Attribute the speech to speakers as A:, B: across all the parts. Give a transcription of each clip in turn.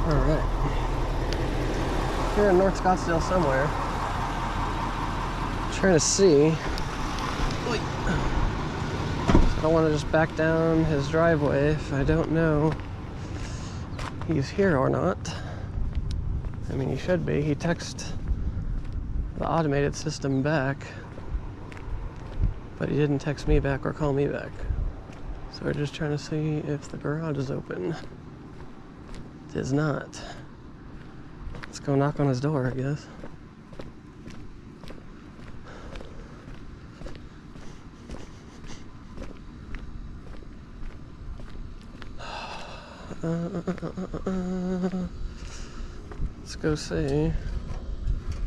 A: Alright. Here in North Scottsdale somewhere. I'm trying to see. I don't want to just back down his driveway if I don't know he's here or not. I mean, he should be. He texted the automated system back, but he didn't text me back or call me back. So we're just trying to see if the garage is open. It is not. Let's go knock on his door, I guess. Let's go see.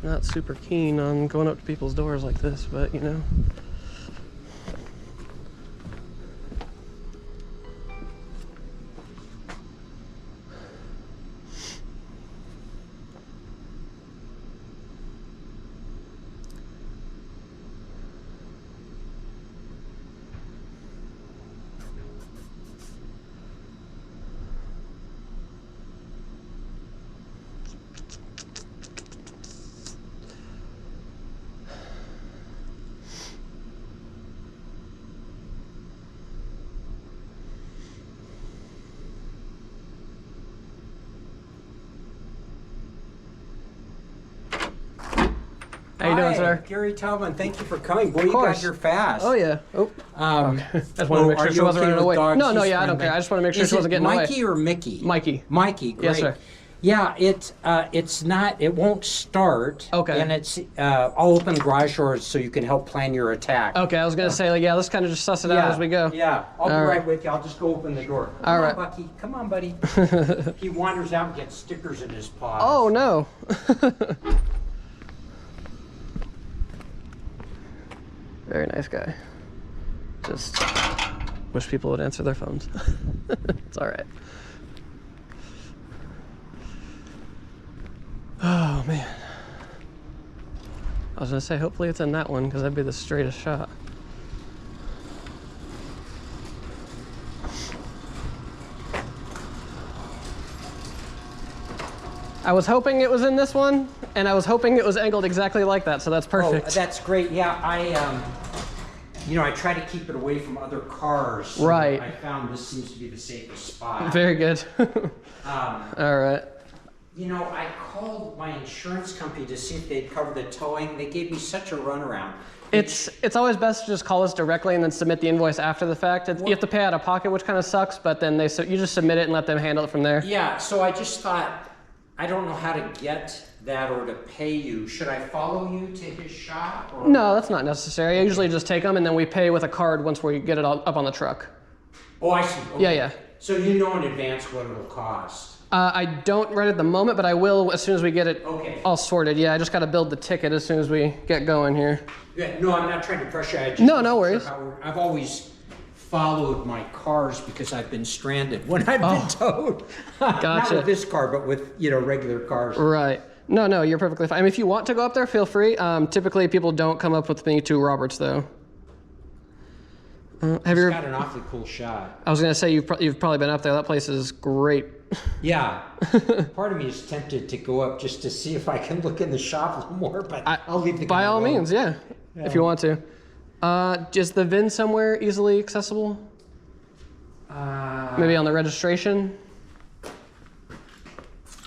A: Not super keen on going up to people's doors like this, but you know. How you doing, sir?
B: Gary Talman, thank you for coming. Boy, you got here fast.
A: Oh, yeah. Oh. Okay. I just wanted to make sure she wasn't running away. No, yeah, I don't care. I just want to make sure she wasn't getting away.
B: Mikey or Mickey?
A: Mikey.
B: Mikey, great.
A: Yes, sir.
B: Yeah, it's not, it won't start.
A: Okay.
B: And it's, I'll open the garage doors so you can help plan your attack.
A: Okay, I was going to say, like, yeah, let's kind of just suss it out as we go.
B: Yeah, I'll be right with you. I'll just go open the door. Come on, Bucky. Come on, buddy. He wanders out and gets stickers in his paws.
A: Oh, no. Very nice guy. Just wish people would answer their phones. It's all right. Oh, man. I was gonna say, hopefully it's in that one, because that'd be the straightest shot. I was hoping it was in this one, and I was hoping it was angled exactly like that, so that's perfect.
B: Oh, that's great. Yeah, you know, I try to keep it away from other cars. So
A: right.
B: I found this seems to be the safest spot.
A: Very good. All right.
B: You know, I called my insurance company to see if they'd cover the towing. They gave me such a runaround.
A: It's always best to just call us directly and then submit the invoice after the fact. You have to pay out of pocket, which kind of sucks, but then you just submit it and let them handle it from there.
B: Yeah, so I just thought, I don't know how to get that or to pay you. Should I follow you to his shop? Or?
A: No, that's not necessary. I usually just take them and then we pay with a card once we get it all up on the truck.
B: Oh, I see. Okay.
A: Yeah, yeah.
B: So you know in advance what it'll cost?
A: I don't right at the moment, but I will as soon as we get it all sorted. Yeah, I just got to build the ticket as soon as we get going here.
B: Yeah, no, I'm not trying to pressure you.
A: No worries.
B: I've always followed my cars because I've been stranded when I've been towed.
A: Gotcha.
B: Not with this car, but with, you know, regular cars.
A: Right. No, you're perfectly fine. I mean, if you want to go up there, feel free. Typically, people don't come up with me to Roberts, though.
B: It's got an awfully cool shot.
A: I was going to say, you've probably been up there. That place is great.
B: Yeah. Part of me is tempted to go up just to see if I can look in the shop a little more, but I'll leave the
A: by all means, yeah, if you want to. Is the VIN somewhere easily accessible? Maybe on the registration?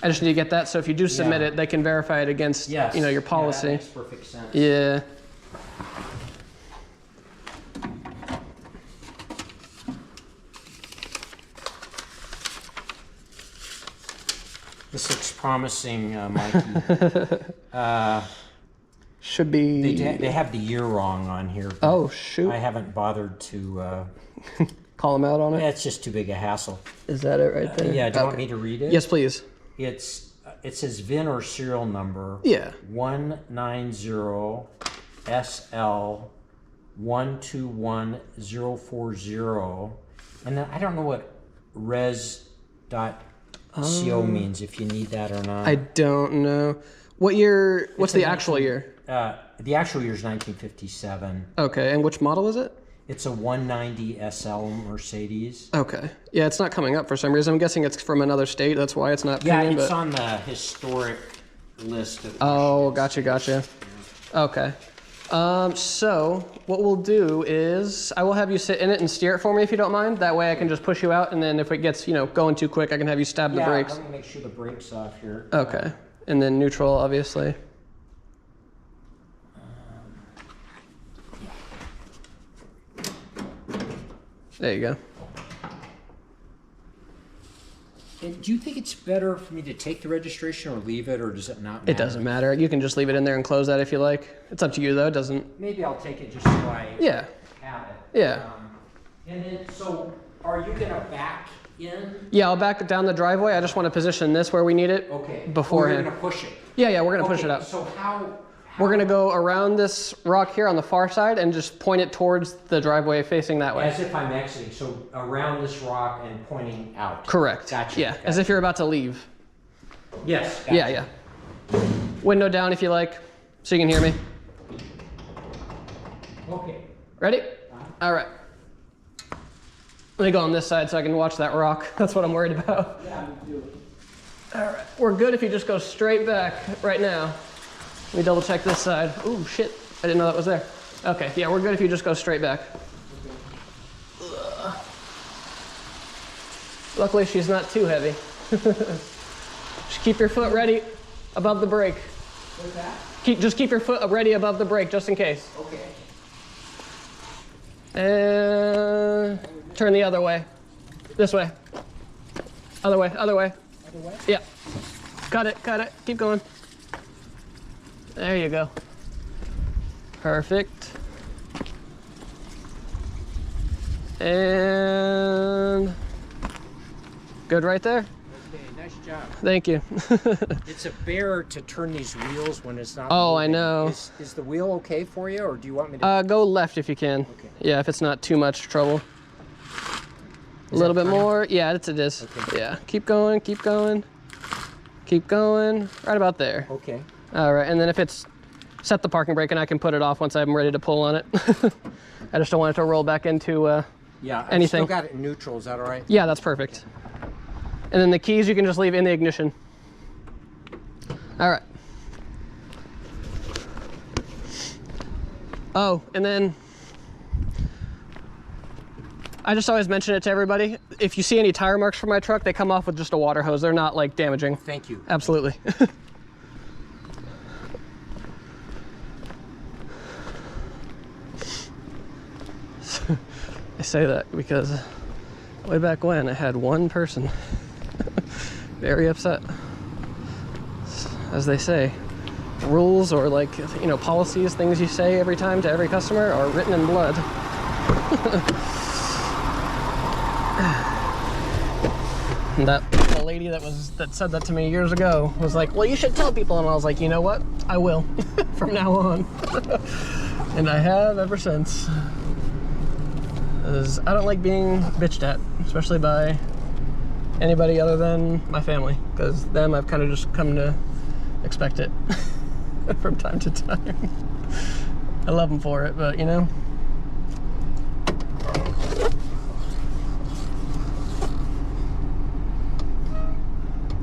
A: I just need to get that, so if you do submit it, they can verify it against your policy.
B: Yeah, that makes perfect sense.
A: Yeah.
B: This looks promising, Mikey.
A: Should be...
B: They have the year wrong on here.
A: Oh, shoot.
B: I haven't bothered to...
A: Call them out on it?
B: It's just too big a hassle.
A: Is that it right there?
B: Yeah, do you want me to read it?
A: Yes, please.
B: It says VIN or serial number.
A: Yeah.
B: 190SL121040. And then I don't know what res.co means, if you need that or not.
A: I don't know. What year? What's the actual year?
B: The actual year is 1957.
A: Okay, and which model is it?
B: It's a 190 SL Mercedes.
A: Okay. Yeah, it's not coming up for some reason. I'm guessing it's from another state. That's why it's not
B: Yeah,
A: pinging,
B: it's
A: but...
B: on the historic list of...
A: Oh, gotcha. Okay. So what we'll do is I will have you sit in it and steer it for me if you don't mind. That way I can just push you out, and then if it gets, going too quick, I can have you stab the brakes.
B: Yeah, let me make sure the brakes off here.
A: Okay. And then neutral, obviously. There you go.
B: And do you think it's better for me to take the registration or leave it, or does it not matter?
A: It doesn't matter. You can just leave it in there and close that if you like. It's up to you, though. It doesn't...
B: Maybe I'll take it just so I have it.
A: Yeah.
B: And then, so are you going to back in?
A: Yeah, I'll back down the driveway. I just want to position this where we need it beforehand.
B: You're going to push it?
A: Yeah, we're going to push it up.
B: So how...
A: We're going to go around this rock here on the far side and just point it towards the driveway facing that way.
B: As if I'm exiting, so around this rock and pointing out.
A: Correct.
B: Gotcha.
A: Yeah, as if you're about to leave.
B: Yes. Gotcha.
A: Yeah. Window down if you like, so you can hear me.
B: Okay.
A: Ready? All right. Let me go on this side so I can watch that rock. That's what I'm worried about.
B: Yeah, do it.
A: All right. We're good if you just go straight back right now. Let me double check this side. Ooh, shit. I didn't know that was there. Okay, yeah, we're good if you just go straight back. Okay. Luckily, she's not too heavy. Just keep your foot ready above the brake.
B: What's that?
A: Just keep your foot ready above the brake, just in case.
B: Okay.
A: And turn the other way. This way. Other way.
B: Other way?
A: Yeah. Cut it. Keep going. There you go. Perfect. And good right there.
B: Okay, nice job.
A: Thank you.
B: It's a bear to turn these wheels when it's not
A: Oh,
B: moving.
A: I know.
B: Is the wheel okay for you, or do you want me to...
A: Go left if you can.
B: Okay.
A: Yeah, if it's not too much trouble. A little bit more. Yeah, it is.
B: Okay.
A: Yeah, keep going. Right about there.
B: Okay.
A: All right, and then if it's set the parking brake and I can put it off once I'm ready to pull on it. I just don't want it to roll back into
B: Yeah, I've
A: anything.
B: still got it in neutral, is that all right?
A: Yeah, that's perfect. And then the keys you can just leave in the ignition. All right. Oh, and then I just always mention it to everybody. If you see any tire marks from my truck, they come off with just a water hose. They're not like damaging.
B: Thank you.
A: Absolutely. I say that because way back when I had one person very upset. As they say, rules or policies, things you say every time to every customer are written in blood. And the lady that said that to me years ago was like, well, you should tell people. And I was like, you know what? I will from now on. And I have ever since. Because I don't like being bitched at, especially by anybody other than my family. Because them, I've kind of just come to expect it from time to time. I love them for it, but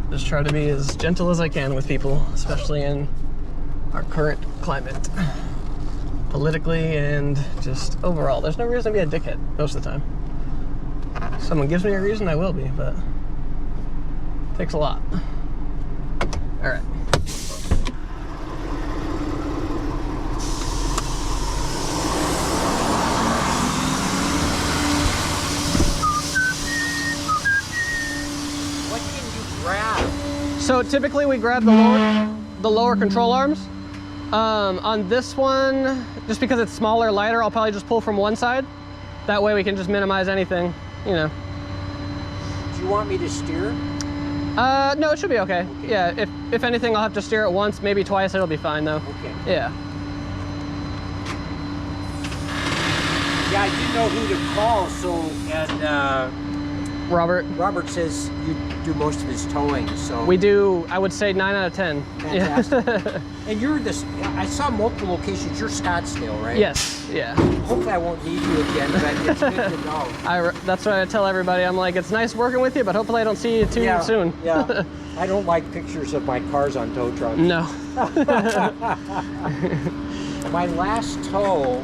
A: just try to be as gentle as I can with people, especially in our current climate. Politically and just overall. There's no reason to be a dickhead most of the time. If someone gives me a reason, I will be, but it takes a lot. All right.
B: What can you grab?
A: So typically we grab the lower control arms. On this one, just because it's smaller, lighter, I'll probably just pull from one side. That way we can just minimize anything,
B: Do you want me to steer?
A: No, it should be okay. Yeah, if anything, I'll have to steer it once, maybe twice, it'll be fine though.
B: Okay.
A: Yeah.
B: Yeah, I didn't know who to call, and Robert says you do most of his towing, so...
A: We do, I would say 9 out of 10.
B: Fantastic. And you're I saw multiple locations. You're Scottsdale, right?
A: Yes. Yeah.
B: Hopefully I won't need you again, but it's good to know.
A: That's what I tell everybody. I'm like, it's nice working with you, but hopefully I don't see you too soon.
B: Yeah. I don't like pictures of my cars on tow trucks.
A: No.
B: My last tow,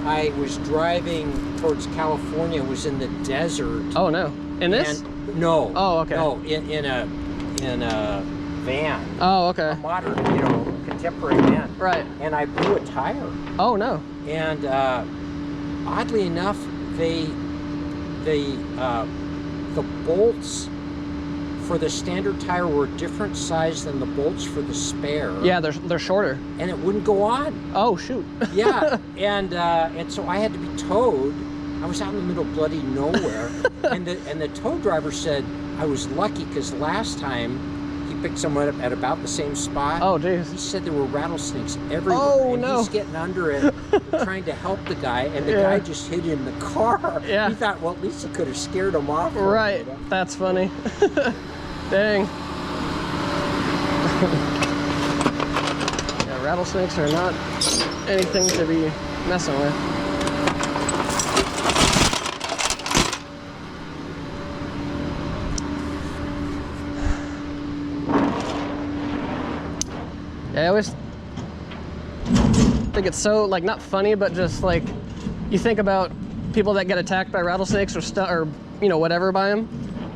B: I was driving towards California. It was in the desert.
A: Oh no. In this?
B: No.
A: Oh, okay.
B: No, in a van.
A: Oh, okay.
B: A modern, contemporary van.
A: Right.
B: And I blew a tire.
A: Oh no.
B: And oddly enough, the bolts for the standard tire were a different size than the bolts for the spare.
A: Yeah, they're shorter.
B: And it wouldn't go on.
A: Oh shoot.
B: Yeah, and so I had to be towed. I was out in the middle of bloody nowhere, and the tow driver said I was lucky because last time he picked someone up at about the same spot.
A: Oh geez.
B: He said there were rattlesnakes everywhere.
A: Oh
B: and
A: no.
B: He's getting under it, trying to help the guy, and the guy just hid in the car.
A: Yeah.
B: He thought, well, at least he could have scared him off.
A: Right. That's funny. Dang. Yeah, rattlesnakes are not anything to be messing with. Yeah, I always think it's so, like, not funny, but just like, you think about people that get attacked by rattlesnakes or whatever by them.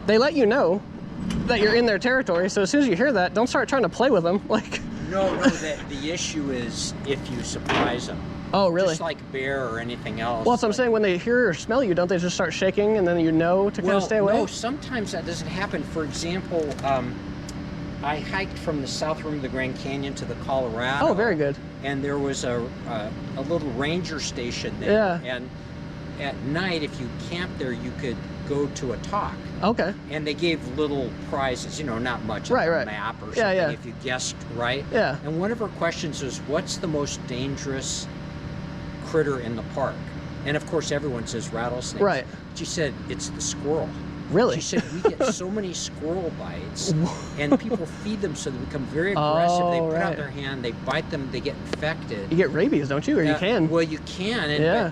A: They let you know that you're in their territory, so as soon as you hear that, don't start trying to play with them. Like,
B: no, the issue is if you surprise them.
A: oh, really?
B: Just like bear or anything else.
A: Well, that's what I'm saying. When they hear or smell you, don't they just start shaking and then to kind of stay away?
B: No, sometimes that doesn't happen. For example, I hiked from the south rim of the Grand Canyon to the Colorado.
A: Oh, very good.
B: And there was a little ranger station there.
A: Yeah.
B: And at night, if you camped there, you could go to a talk.
A: Okay.
B: And they gave little prizes, not much on a map or something if you guessed right.
A: Yeah.
B: And one of her questions was, what's the most dangerous critter in the park? And of course, everyone says rattlesnakes.
A: Right.
B: She said, it's the squirrel.
A: Really?
B: She said, we get so many squirrel bites, and people feed them so they become very aggressive.
A: Oh,
B: they put out
A: right.
B: their hand, they bite them, they get infected.
A: You get rabies, don't you? Or you can?
B: Well, you can. And
A: Yeah.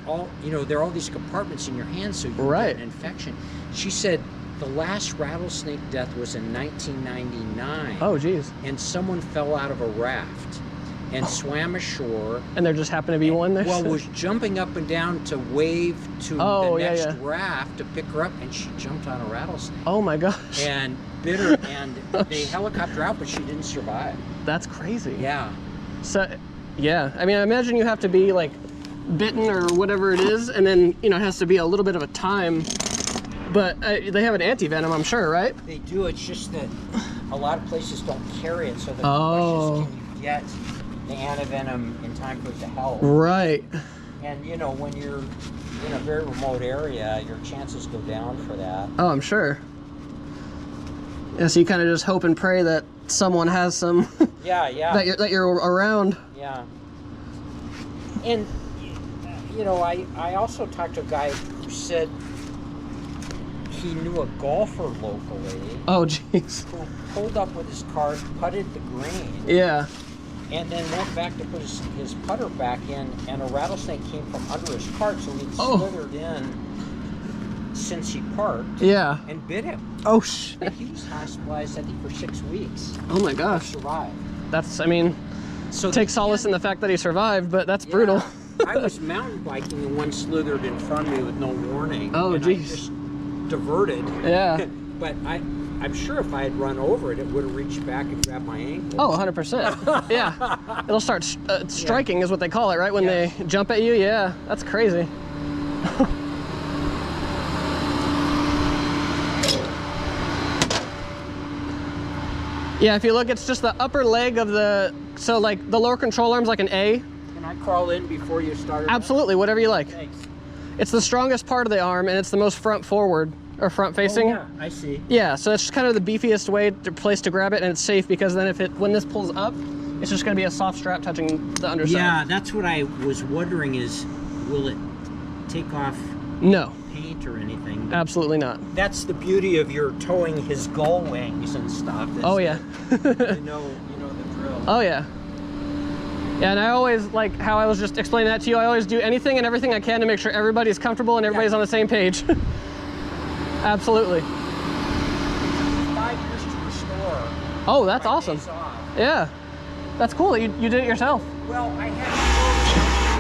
B: there are all these compartments in your hand, so you
A: Right.
B: get an infection. She said the last rattlesnake death was in 1999.
A: Oh, geez.
B: And someone fell out of a raft and swam ashore.
A: And there just happened to be one there?
B: Well, was jumping up and down to wave to the next raft to pick her up, and she jumped on a rattlesnake.
A: Oh my gosh.
B: And bit her, and they helicoptered her out, but she didn't survive.
A: That's crazy.
B: Yeah.
A: So, yeah. I mean, I imagine you have to be like bitten or whatever it is, and then, it has to be a little bit of a time. But they have an anti-venom, I'm sure, right?
B: They do. It's just that a lot of places don't carry it, so the question is, can you get the antivenom in time for it to help?
A: Right.
B: And when you're in a very remote area, your chances go down for that.
A: Oh, I'm sure. Yeah, so you kind of just hope and pray that someone has some.
B: Yeah.
A: that you're around.
B: Yeah. And I also talked to a guy who said he knew a golfer locally.
A: Oh, jeez.
B: Who pulled up with his cart, putted the green.
A: Yeah.
B: And then went back to put his putter back in, and a rattlesnake came from under his cart, so he'd slithered in since he parked.
A: Yeah.
B: And bit him.
A: Oh, shit.
B: And he was hospitalized, I think, for 6 weeks.
A: Oh my gosh.
B: Survived.
A: So take solace in the fact that he survived, but that's brutal.
B: I was mountain biking and one slithered in front of me with no warning.
A: Oh,
B: and
A: geez.
B: I just diverted.
A: Yeah.
B: But I'm sure if I had run over it, it would have reached back and grabbed my ankle.
A: Oh, 100%. Yeah. It'll start striking is what they call it, right? When they jump at you? Yeah. That's crazy. Yeah, if you look, it's just the upper leg of so like the lower control arm's like an A.
B: Can I crawl in before you start?
A: Absolutely, whatever you like.
B: Thanks.
A: It's the strongest part of the arm, and it's the most front forward, or front facing.
B: Oh, yeah, I see.
A: Yeah, so it's kind of the beefiest place to grab it, and it's safe because then when this pulls up, it's just gonna be a soft strap touching the underside.
B: Yeah, that's what I was wondering is, will it take off
A: No.
B: paint or anything?
A: Absolutely not.
B: That's the beauty of your towing his gull wings and stuff.
A: Oh yeah.
B: You know the drill.
A: Oh yeah. Yeah, and I always, like how I was just explaining that to you, I always do anything and everything I can to make sure everybody's comfortable and everybody's on the same page. Absolutely.
B: 5 years to restore.
A: Oh, that's awesome. Yeah. That's cool that you did it yourself.
B: Well, I had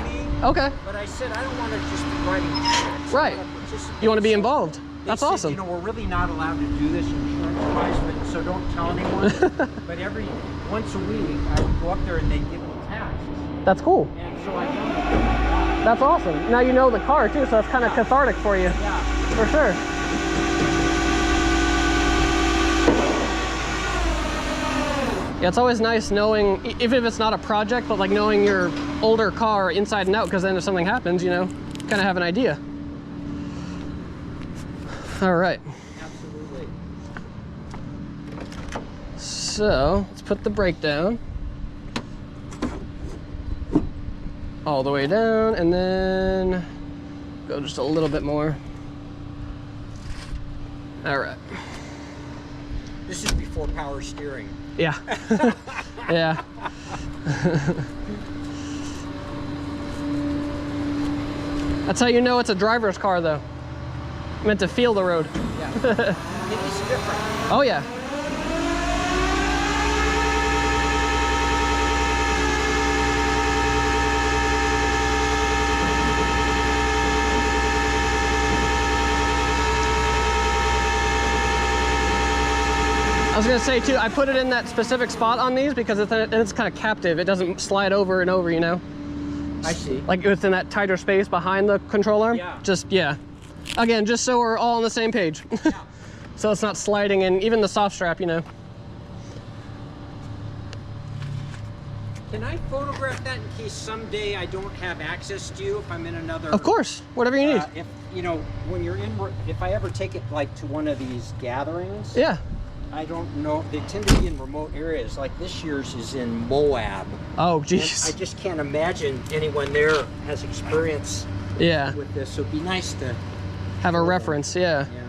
B: to go
A: Okay.
B: but I said I don't want to just be writing checks.
A: Right. You want to be involved. That's
B: said,
A: awesome.
B: You know, we're really not allowed to do this insurance-wise, but so don't tell anyone. But once a week, I would go up there and they'd give me tasks.
A: That's cool.
B: And so I done it.
A: That's awesome. Now you know the car too, so that's kind of cathartic for you.
B: Yeah.
A: For sure. Yeah, it's always nice knowing, even if it's not a project, but like knowing your older car inside and out, because then if something happens, you know, kind of have an idea. All right.
B: Absolutely.
A: So let's put the brake down. All the way down, and then go just a little bit more. All right.
B: This is before power steering.
A: Yeah. Yeah. That's how you know it's a driver's car, though. Meant to feel the road.
B: Yeah. It is different.
A: Oh, yeah. I was gonna say too, I put it in that specific spot on these because it's kind of captive. It doesn't slide over and over, you know?
B: I see.
A: Like it's in that tighter space behind the control arm.
B: Yeah.
A: Just, yeah. Again, just so we're all on the same page.
B: Yeah.
A: So it's not sliding in, even the soft strap, you know?
B: Can I photograph that in case someday I don't have access to you if I'm in another...
A: Of course, whatever you need.
B: If, you know, when you're in, if I ever take it like to one of these gatherings...
A: Yeah.
B: I don't know, they tend to be in remote areas, like this year's is in Moab.
A: Oh,
B: And
A: geez.
B: I just can't imagine anyone there has experience
A: Yeah.
B: with this, so it'd be nice to...
A: Have a reference, yeah.
B: Yeah.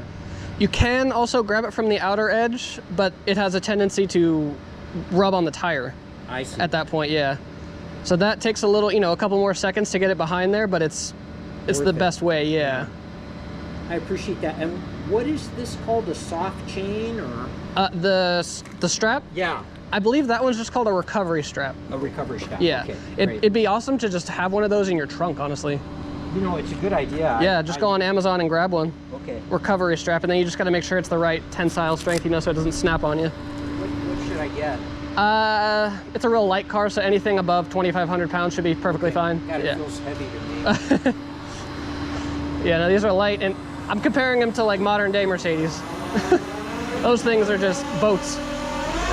A: You can also grab it from the outer edge, but it has a tendency to rub on the tire
B: I see.
A: at that point, yeah. So that takes a little, you know, a couple more seconds to get it behind there, but it's
B: Worth
A: the
B: it.
A: best way, yeah.
B: I appreciate that. And what is this called, a soft chain or?
A: The strap,
B: Yeah,
A: I believe that one's just called a recovery strap.
B: a recovery strap.
A: Yeah,
B: Okay, great.
A: it'd be awesome to just have one of those in your trunk, honestly.
B: You know, it's a good idea.
A: Yeah, just go on Amazon and grab one.
B: Okay.
A: Recovery strap, and then you just got to make sure it's the right tensile strength, you know, so it doesn't snap on you.
B: What should I get?
A: It's a real light car, so anything above 2,500 pounds should be perfectly fine.
B: God, it
A: Yeah.
B: feels heavy to me.
A: Yeah, no, these are light, and I'm comparing them to like modern day Mercedes. Those things are just boats.
B: They're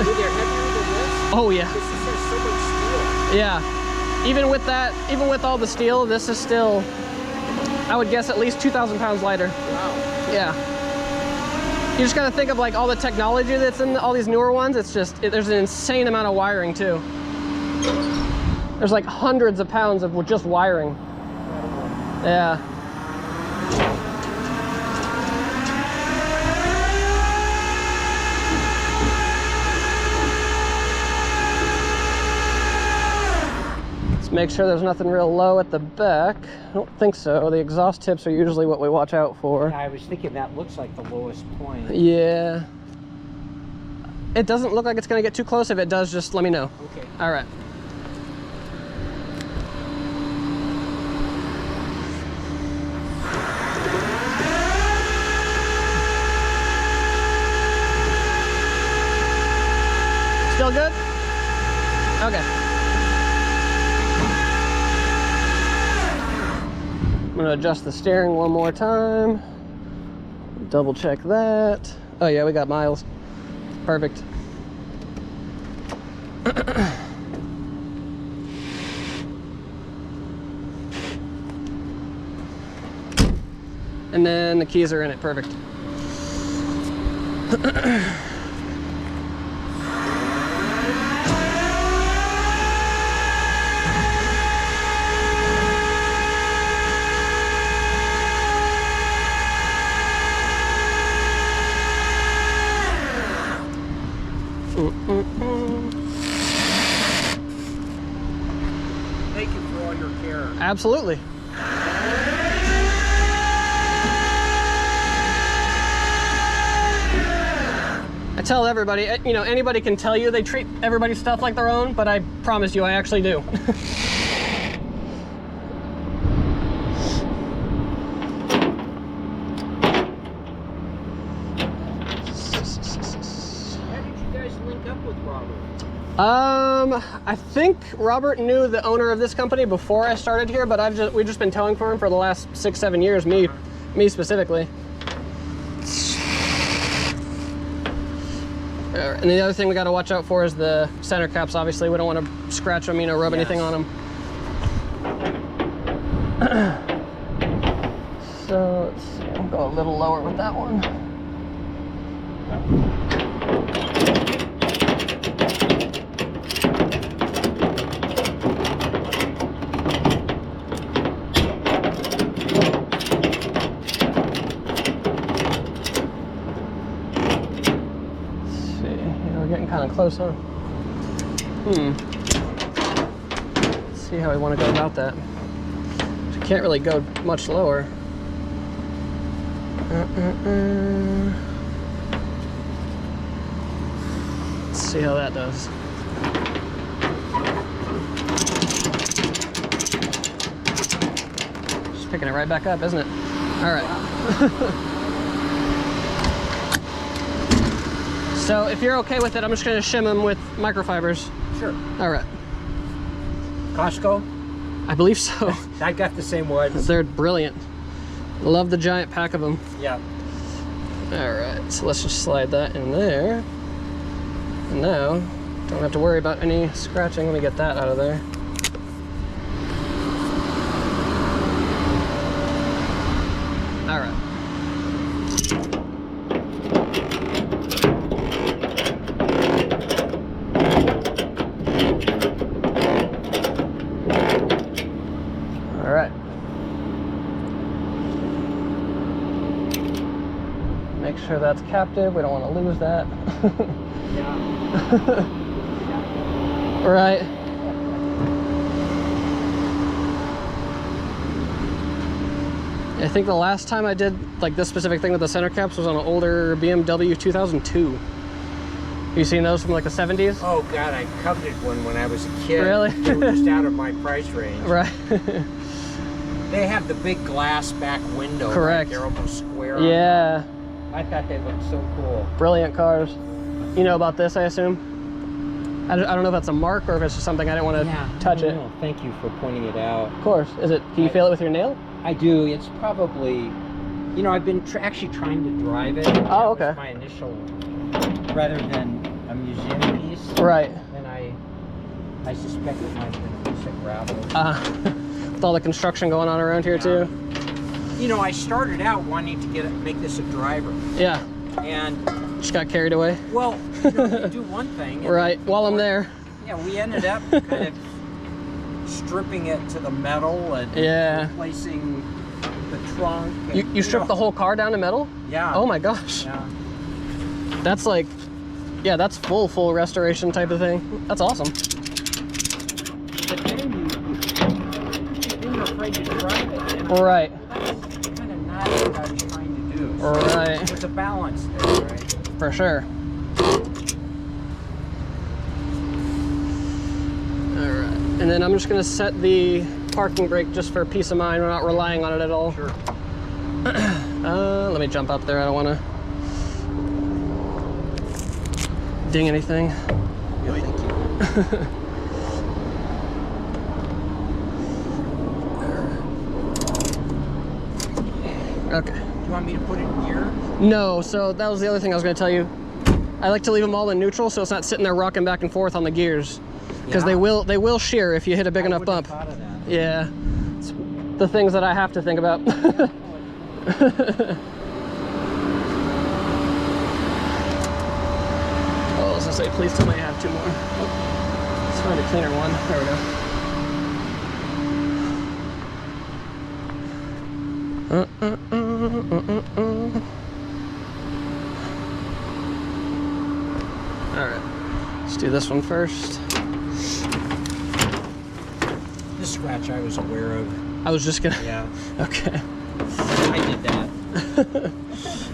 B: heavier than this?
A: Oh yeah,
B: This has so much steel.
A: yeah. Even with that, even with all the steel, this is still, I would guess, at least 2,000 pounds lighter.
B: Wow.
A: Yeah. You just gotta think of like all the technology that's in all these newer ones. It's just, there's an insane amount of wiring too. There's like hundreds of pounds of just wiring. Yeah. Let's make sure there's nothing real low at the back. I don't think so. The exhaust tips are usually what we watch out for.
B: I was thinking that looks like the lowest point.
A: Yeah. It doesn't look like it's gonna get too close. If it does, just let me know.
B: Okay.
A: All right. Still good? Okay. I'm gonna adjust the steering one more time. Double check that. Oh yeah, we got miles. Perfect. And then the keys are in it, perfect.
B: for all your care.
A: Absolutely. I tell everybody, you know, anybody can tell you they treat everybody's stuff like their own, but I promise you I actually do.
B: Where did you guys link up with Robert?
A: I think Robert knew the owner of this company before I started here, but we've just been towing for him for the last 6-7 years, me specifically. And the other thing we got to watch out for is the center caps. Obviously, we don't want to scratch them, you know, rub anything on them. So let's see, I'll go a little lower with that one. Kind of close, huh? Let's see how we want to go about that. You can't really go much lower. Let's see how that does. Just picking it right back up, isn't it? All right. So if you're okay with it, I'm just going to shim them with microfibers.
B: Sure.
A: All right.
B: Costco?
A: I believe so.
B: I got the same ones.
A: They're brilliant. Love the giant pack of them.
B: Yeah.
A: All right, so let's just slide that in there. And now, don't have to worry about any scratching. Let me get that out of there. All right. Make sure that's captive. We don't want to lose that.
B: Yeah.
A: Right. I think the last time I did like this specific thing with the center caps was on an older BMW 2002. You seen those from like the 70s?
B: Oh God, I coveted one when I was a kid.
A: Really?
B: They were just out of my price range.
A: Right.
B: They have the big glass back window.
A: Correct.
B: Right? They're almost square.
A: Yeah.
B: I thought they looked so cool.
A: Brilliant cars. You know about this, I assume? I don't know if that's a mark or if it's just something I didn't want to touch it.
B: No, thank you for pointing it out.
A: Of course. Is it? Can you feel it with your nail?
B: I do. It's probably, you know, I've been actually trying to drive it.
A: Oh, okay.
B: That was my initial, rather than a museum piece.
A: Right.
B: And I suspect it might have been a piece of gravel.
A: With all the construction going on around here too.
B: You know, I started out wanting to make this a driver.
A: Yeah.
B: And
A: just got carried away.
B: Well, you know, you do one thing.
A: Right. While I'm there.
B: Yeah, we ended up kind of stripping it to the metal and replacing the trunk. And,
A: you stripped the whole car down to metal?
B: Yeah.
A: Oh my gosh.
B: Yeah.
A: That's like, yeah, that's full restoration type of thing. That's awesome.
B: But then you're afraid to drive it. And
A: right.
B: That's kind of not what I was trying to do. So
A: right.
B: There's a balance there, right?
A: For sure. Alright. And then I'm just going to set the parking brake just for peace of mind. We're not relying on it at all.
B: Sure.
A: Let me jump up there. I don't want to ding anything.
B: Yeah, thank you.
A: Okay.
B: Do you want me to put it in gear?
A: No, so that was the other thing I was going to tell you. I like to leave them all in neutral so it's not sitting there rocking back and forth on the gears. Because they will shear if you hit a big enough bump.
B: Thought of that.
A: Yeah. It's the things that I have to think about.
B: Oh,
A: I was going to say, please tell me I have two more. Oh, let's find a cleaner one. There we go. Alright, let's do this one first.
B: This scratch scratch I was aware of.
A: I was just gonna.
B: Yeah.
A: Okay.
B: I did that.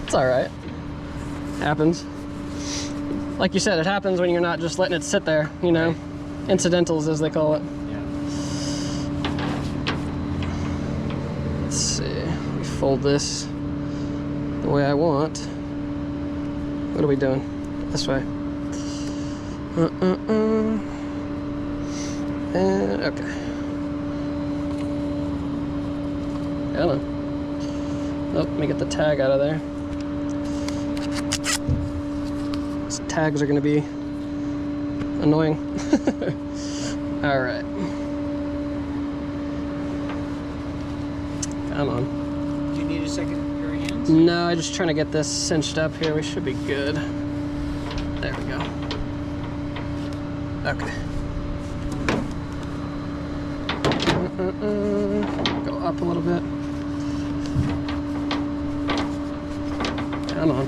A: It's all right. Happens. Like you said, it happens when you're not just letting it sit there. You know,
B: Right.
A: Incidentals as they call it.
B: Yeah.
A: Let's see. We fold this the way I want. What are we doing? This way. And okay. Come on. Oh, let me get the tag out of there. These tags are going to be annoying. All right. Come on.
B: Do you need a second pair of hands?
A: No, I'm just trying to get this cinched up here. We should be good. There we go. Okay. Go up a little bit. Come on.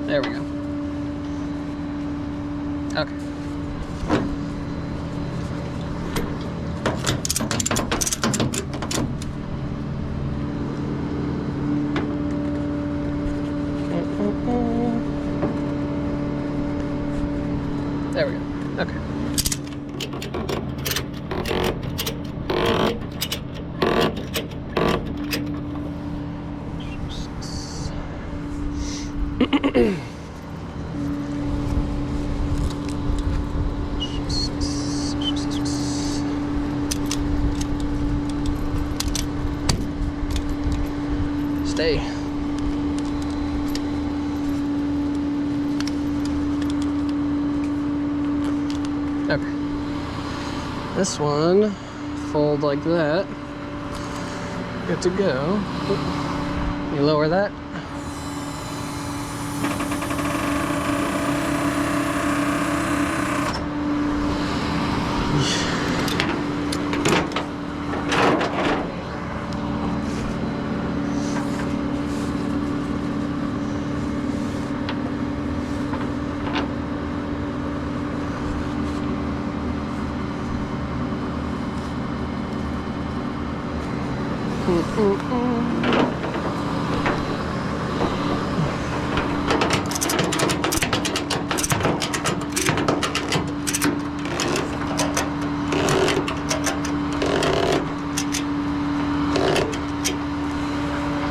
A: There we go. Okay. There we go. Okay. Stay. Okay. This one, fold like that. Good to go. You lower that.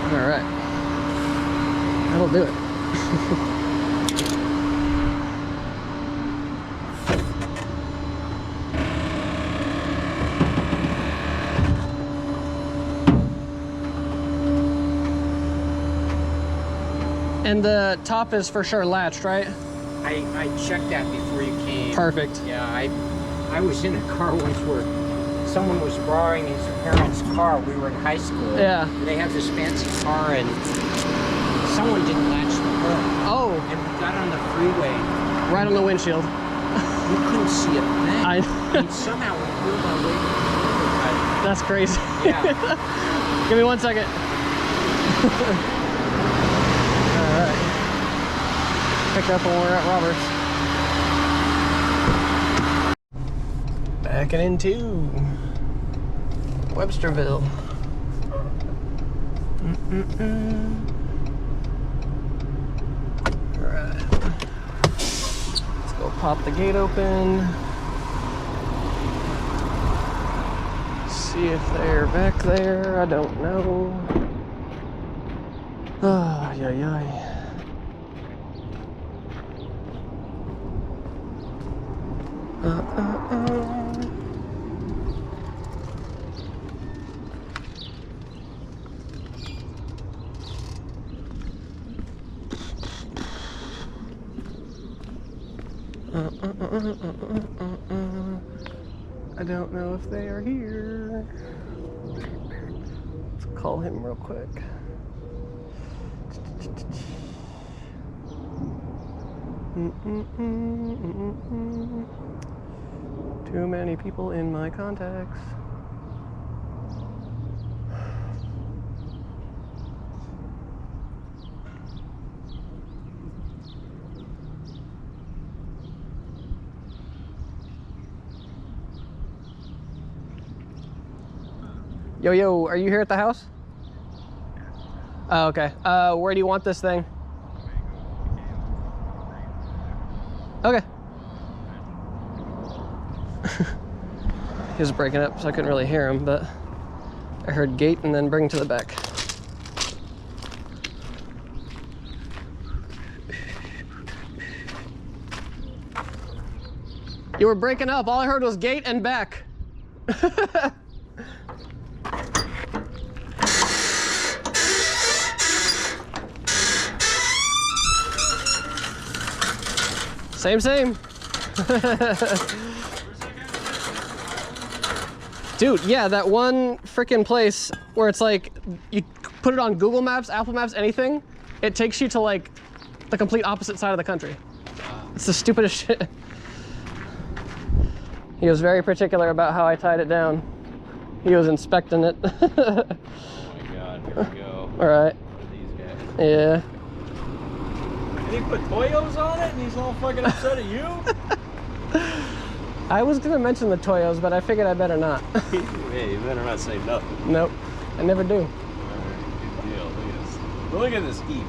A: All right, that'll do it. And the top is for sure latched, right?
B: I checked that before you came.
A: Perfect.
B: Yeah, I was in a car once where someone was borrowing his parents' car. We were in high school.
A: Yeah.
B: They have this fancy car, and someone didn't latch the hood.
A: Oh,
B: And we got on the freeway.
A: right on the windshield.
B: We couldn't see a thing. And somehow we pulled our way to the
A: That's crazy.
B: Yeah.
A: Give me 1 second. All right. Pick up when we're at Roberts. Backing into Websterville. All right. Let's go pop the gate open. See if they're back there. I don't know. Ah, yeah, yeah. I don't know if they are here. Let's call him real quick. Too many people in my contacts. Yo, yo, are you here at the house? Oh, okay. Where do you want this thing? Okay. He was breaking up, so I couldn't really hear him, but I heard gate and then bring to the back. You were breaking up. All I heard was gate and back. Same. Dude, yeah, that one freaking place where it's like, you put it on Google Maps, Apple Maps, anything, it takes you to like the complete opposite side of the country. It's the stupidest shit. He was very particular about how I tied it down. He was inspecting it.
C: Oh my god, here we go.
A: All right.
C: What are these guys?
A: Yeah.
C: And he put Toyos on it and he's all fucking upset at you?
A: I was gonna mention the Toyos, but I figured I better not.
C: Hey, you better not say nothing.
A: Nope, I never do.
C: Alright, good deal. Look at this heat.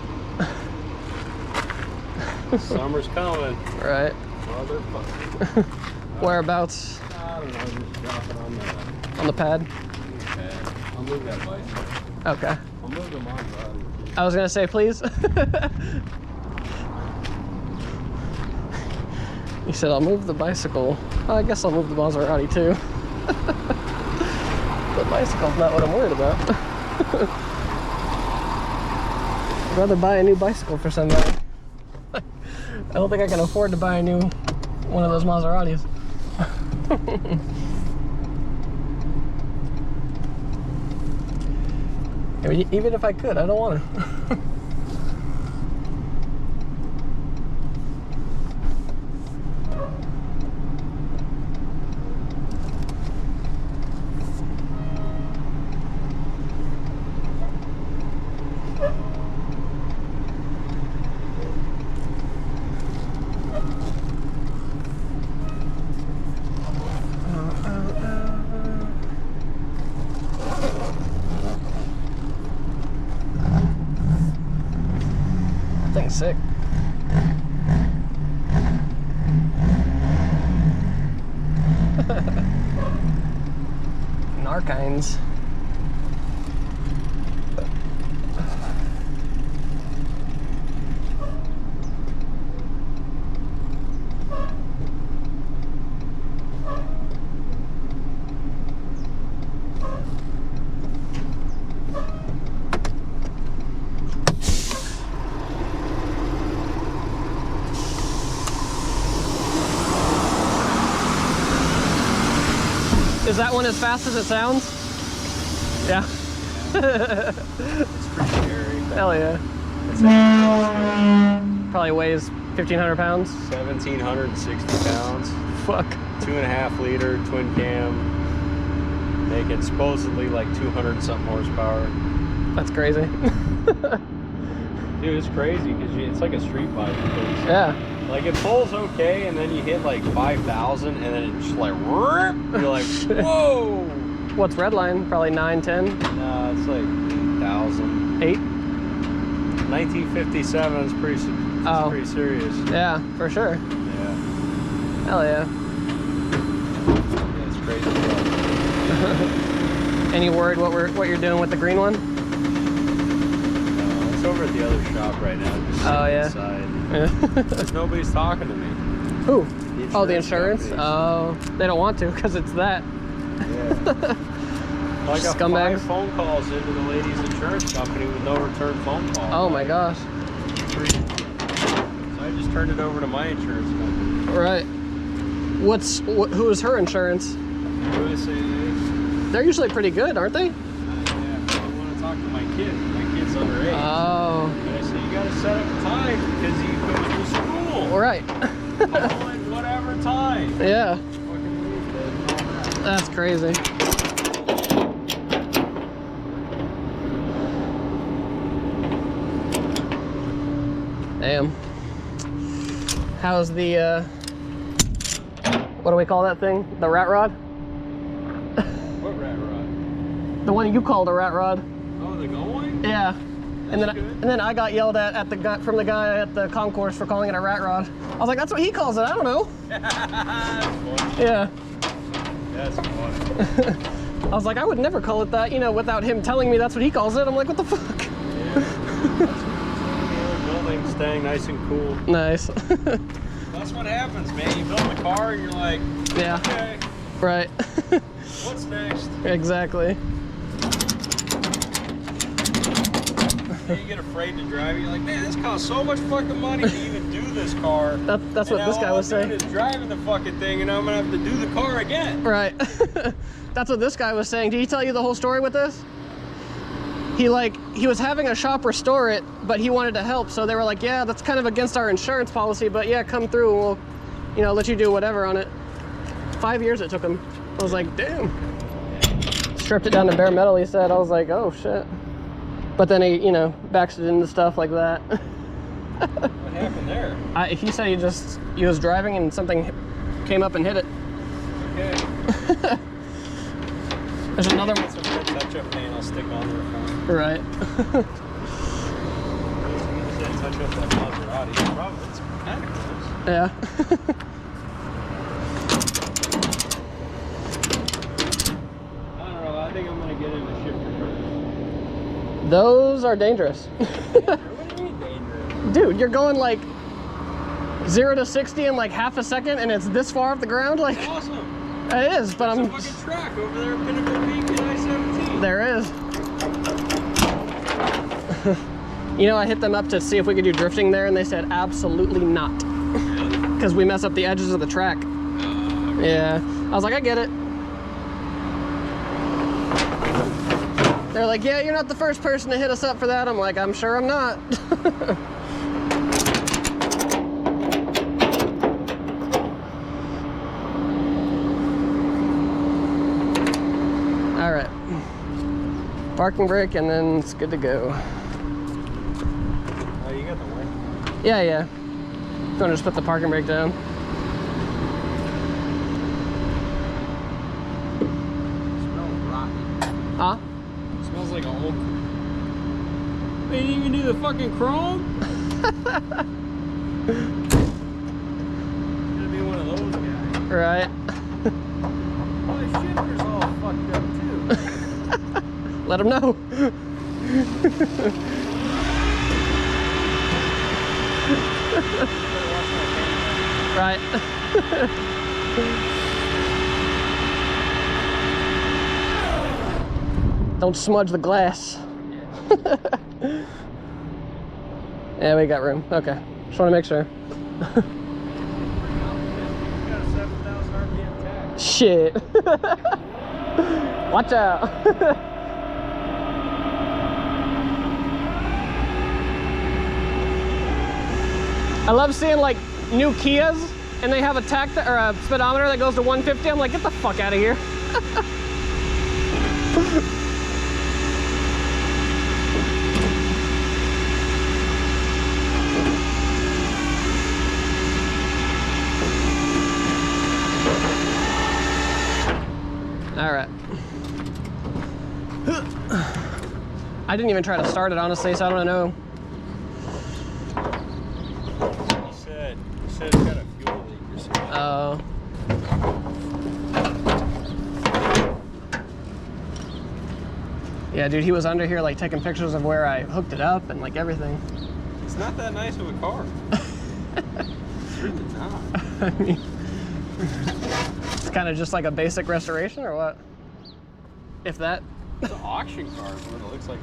C: Summer's coming.
A: Right.
C: Motherfucker.
A: Whereabouts?
C: I don't know, just drop it
A: On the pad?
C: pad. I'll move that bicycle.
A: Okay.
C: I'll move them on, bro.
A: I was gonna say, please. He said, I'll move the bicycle. Well, I guess I'll move the Maserati too. The bicycle's not what I'm worried about. I'd rather buy a new bicycle for somebody. I don't think I can afford to buy a new one of those Maseratis. I mean, even if I could, I don't want to. That thing's sick. Narkines. Is that one as fast as it sounds? Yeah.
C: It's pretty scary.
A: Hell yeah. Probably weighs 1,500 pounds.
C: 1,760 pounds.
A: Fuck.
C: 2.5 liter twin cam. Making supposedly like 200 something horsepower.
A: That's crazy.
C: Dude, it's crazy because it's like a street bike.
A: Yeah.
C: Like it pulls okay, and then you hit like 5,000, and then it's just like, you're like, whoa!
A: What's redline? Probably 9, 10?
C: Nah, it's like 8,000.
A: 8?
C: 1957 is pretty,
A: Oh.
C: pretty serious.
A: Yeah, for sure.
C: Yeah.
A: Hell yeah.
C: Yeah, it's crazy.
A: And you worried what you're doing with the green one?
C: It's over at the other shop right now. Just
A: Oh, yeah.
C: inside.
A: Yeah.
C: There's nobody's talking to me.
A: Who? Oh, the insurance?
C: companies.
A: Oh, they don't want to because it's that.
C: Yeah. I got
A: Scumbags.
C: 5 phone calls into the lady's insurance company with no return phone call.
A: Oh my gosh.
C: So I just turned it over to my insurance company.
A: Right. Who is her insurance?
C: USAA.
A: They're usually pretty good, aren't they?
C: Yeah, I want to talk to my kid. My kid's underage.
A: Oh.
C: And I said, you got to set up a time because he goes to school.
A: Right.
C: Call at whatever time.
A: Yeah.
C: Fucking leave it.
A: That's crazy. Damn. How's the, what do we call that thing? The rat rod?
C: What rat rod?
A: The one you called a rat rod.
C: Oh, the going?
A: Yeah. And
C: That's
A: then I got yelled at the guy from the guy at the concourse for calling it a rat rod. I was like, that's what he calls it. I don't know.
C: That's funny.
A: Yeah.
C: That's funny.
A: I was like, I would never call it that, you know, without him telling me that's what he calls it. I'm like, what the fuck?
C: Yeah. Building, staying nice and cool.
A: Nice.
C: That's what happens, man. You build a car and you're like,
A: yeah.
C: Okay,
A: Right.
C: what's next?
A: Exactly.
C: Then you get afraid to drive it. You're like, man, this costs so much fucking money to even do this car.
A: That's what this guy was saying.
C: Is driving the fucking thing, and I'm gonna have to do the car again.
A: Right. That's what this guy was saying. Did he tell you the whole story with this? He was having a shop restore it, but he wanted to help, so they were like, yeah, that's kind of against our insurance policy, but yeah, come through and we'll, you know, let you do whatever on it. 5 years it took him. I was like, damn. Stripped it down to bare metal, he said. I was like, oh shit. But then he, you know, backs it into stuff like that.
C: What happened there?
A: He said he was driving and something came up and hit it.
C: Okay.
A: There's another
C: one. Some touch-up paint I'll stick on there for him.
A: Right.
C: Touch up that Maserati. Probably it's kind of close.
A: Yeah.
C: I don't know. I think I'm gonna get into shifter cars.
A: Those are dangerous.
C: What do you mean dangerous?
A: Dude, you're going like 0 to 60 in like half a second, and it's this far off the ground. Like,
C: Awesome.
A: it is, but
C: There's
A: I'm.
C: a fucking track over there at Pinnacle Peak in I-17.
A: There is. You know, I hit them up to see if we could do drifting there, and they said absolutely not, because we mess up the edges of the track.
C: Okay.
A: Yeah, I was like, I get it. They're like, yeah, you're not the first person to hit us up for that. I'm like, I'm sure I'm not. All right, parking brake, and then it's good to go.
C: Oh, you got the wing?
A: Yeah, yeah. Gonna just put the parking brake down.
C: Smells rotten.
A: Huh?
C: Smells like a old. They didn't even do the fucking chrome? Gonna be one of those guys.
A: Right.
C: Oh, the shifter's all fucked up too.
A: Let them know. Right. Don't smudge the glass. Yeah, we got room. Okay. Just want to make sure.
C: You got a 7,000 RPM tag.
A: Shit. Watch out. I love seeing like new Kias and they have a or a speedometer that goes to 150. I'm like, get the fuck out of here. All right. I didn't even try to start it, honestly, so I don't know.
C: He said it's got a fuel leak or something.
A: Oh. Yeah, dude, he was under here like taking pictures of where I hooked it up and like everything.
C: It's not that nice of a car. It's really not.
A: I mean, it's kind of just like a basic restoration or what? If that.
C: It's an auction car is what it looks like.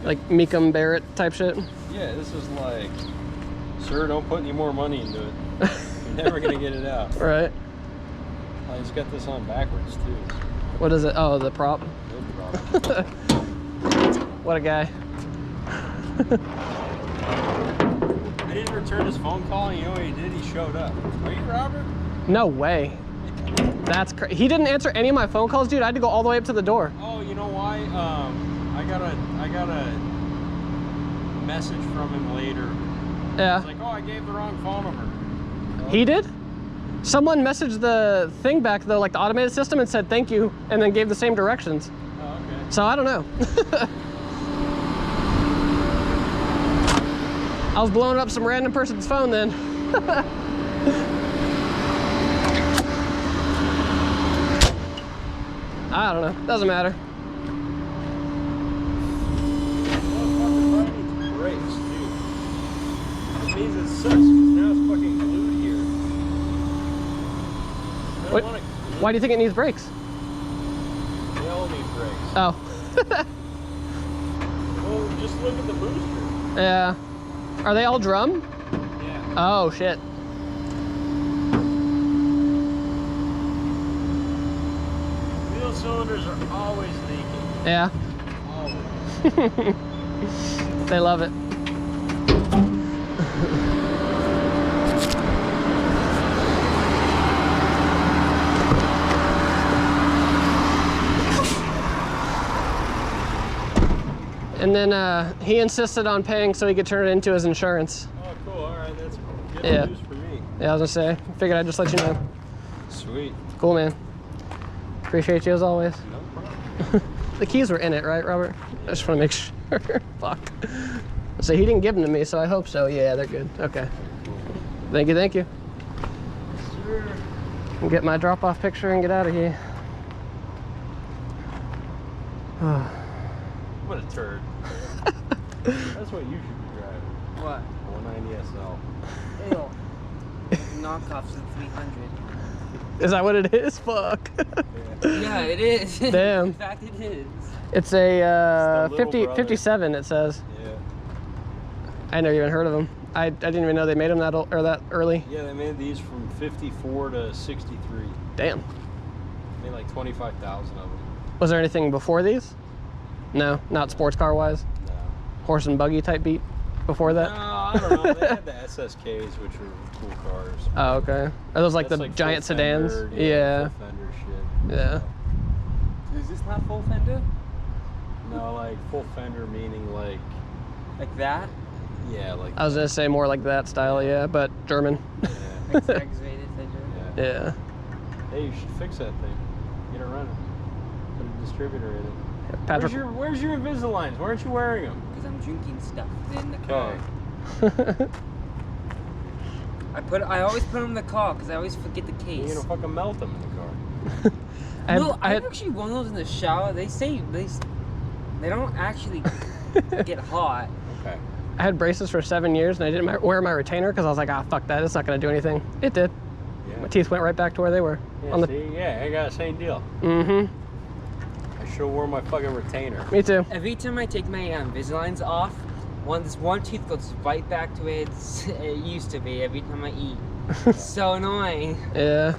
A: Like Meekum Barrett type shit?
C: Yeah, this is like, sir, don't put any more money into it. You're never gonna get it out.
A: Right.
C: I just got this on backwards too.
A: What is it? Oh, the prop.
C: Good prop.
A: What a guy.
C: I didn't return his phone call, and you know what he did? He showed up. Are you Robert?
A: No way. That's crazy. He didn't answer any of my phone calls, dude. I had to go all the way up to the door.
C: Oh, you know why? I got a message from him later.
A: Yeah.
C: He's like, oh, I gave the wrong phone number.
A: He did? Someone messaged the thing back though, like the automated system, and said thank you, and then gave the same directions.
C: Oh, okay.
A: So I don't know. I was blowing up some random person's phone then. I don't know. Doesn't matter.
C: Brakes, too. It means it sucks because now it's fucking glued here. I don't wanna glue.
A: Why do you think it needs brakes?
C: They all need brakes.
A: Oh.
C: Well, just look at the booster.
A: Yeah. Are they all drum?
C: Yeah.
A: Oh, shit.
C: Wheel cylinders are always leaking.
A: Yeah.
C: Always.
A: They love it. And then he insisted on paying so he could turn it into his insurance.
C: Oh, cool. All right. That's good
A: Yeah.
C: news for me.
A: Yeah, I was gonna say. Figured I'd just let you know.
C: Sweet.
A: Cool, man. Appreciate you as always.
C: No problem.
A: The keys were in it, right, Robert? I just want to make sure. Fuck. So he didn't give them to me, so I hope so. Yeah, they're good. Okay. Thank you, thank you.
C: Sure.
A: I'll get my drop-off picture and get out of here.
C: What a turd. That's what you should be driving.
D: What?
C: 190 SL.
D: Ew. Knockoffs of 300.
A: Is that what it is? Fuck.
D: Yeah, it is.
A: Damn.
D: In fact, it is.
A: It's a
C: It's the little
A: 50,
C: brother.
A: 57, it says.
C: Yeah.
A: I never even heard of them. I didn't even know they made them that old, or that early.
C: Yeah, they made these from 54 to 63.
A: Damn.
C: Made like 25,000 of them.
A: Was there anything before these? No, not sports car wise.
C: No.
A: Horse and buggy type beat before that.
C: No, I don't know. They had the SSKs, which are cool cars.
A: Oh, okay. Are those like
C: That's
A: the
C: full
A: giant sedans?
C: fender,
A: Yeah.
C: Full fender shit.
A: Yeah.
D: Is this not full fender?
C: No, like full fender meaning like,
D: Like that?
C: yeah, like.
A: I was gonna say more like that style, yeah, but German.
C: Yeah.
D: X-rated fender?
C: Yeah.
A: Yeah.
C: Hey, you should fix that thing. Get it running. Put a distributor in it.
A: Patrick.
C: Where's your Invisaligns? Why aren't you wearing them?
D: Because I'm drinking stuff in the car.
C: Okay.
D: I always put them in the car because I always forget the
C: You're
D: case.
C: gonna fucking melt them in the car.
D: No, I actually run those in the shower. They say they don't actually get hot.
C: Okay.
A: I had braces for 7 years and I didn't wear my retainer because I was like, ah, fuck that. It's not gonna do anything. It did.
C: Yeah.
A: My teeth went right back to where they were.
C: Yeah, see? Yeah, I got the same deal.
A: Mm-hmm.
C: I should have worn my fucking retainer.
A: Me too.
D: Every time I take my Invisaligns off, this one tooth goes right back to where it used to be every time I eat. So annoying.
A: Yeah.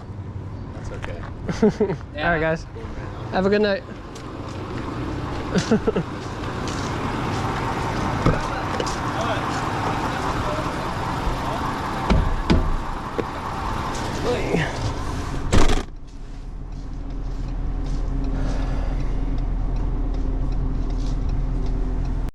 C: That's okay.
D: Yeah.
A: All right, guys.
C: Cool, man.
A: Have a good night.